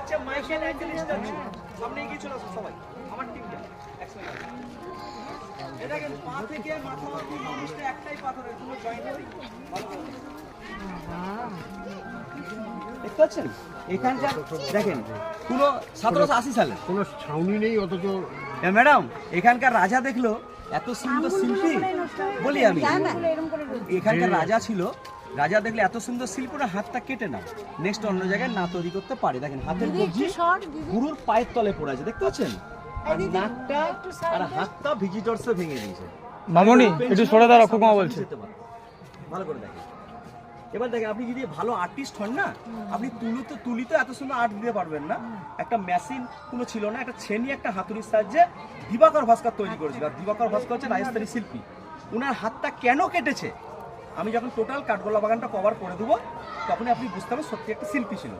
হচ্ছে Michael Angel statue. সামনে এগিয়ে চলে আসুন সবাই, আমার টিমটা একসঙ্গে। এটা দেখেন পা থেকে মাথা অবধি জিনিসটা একটাই পাথরের, কোনো জয়েন্ট নেই। দেখতে পাচ্ছেন এখানকার দেখেন পুরো 1780 সালে কোনো ছাউনি নেই, অথচ ম্যাডাম এখানকার রাজা দেখলো এত সুন্দর শিল্পী, বলি আমি এখানকার রাজা ছিল, রাজা দেখলে এত সুন্দর শিল্পটা হাতটা কেটে না নেক্সট অন্য জায়গায় না তৈরি করতে পারে। দেখেন হাতের কবজি গুরুর পায়ের তলে পড়ে আছে, দেখতে পাচ্ছেন, আর নাকটা আর হাতটা ভিজিটরসে ভেঙে দিয়েছে। মামনি একটু সরে দাঁড়াও, খুব কমা বলছে। ভালো করে দেখেন। এবার দেখেন আপনি যদি ভালো আর্টিস্ট হন না, আপনি তুলি তো এত সুন্দর আর্ট দিতে পারবেন না। একটা মেশিন কোনো ছিল না, একটা ছেনি একটা হাতুড়ির সাহায্যে দিবাকর ভাস্কর তৈরি করেছিল। আর দিবাকর ভাস্কর হচ্ছে রাজস্থানী শিল্পী। ওনার হাতটা কেন কেটেছে, আমি যখন টোটাল কাঠগোলা বাগানটা কভার করে দেবো তখনই আপনি বুঝতে পারবেন সত্যি একটা শিল্পী ছিল।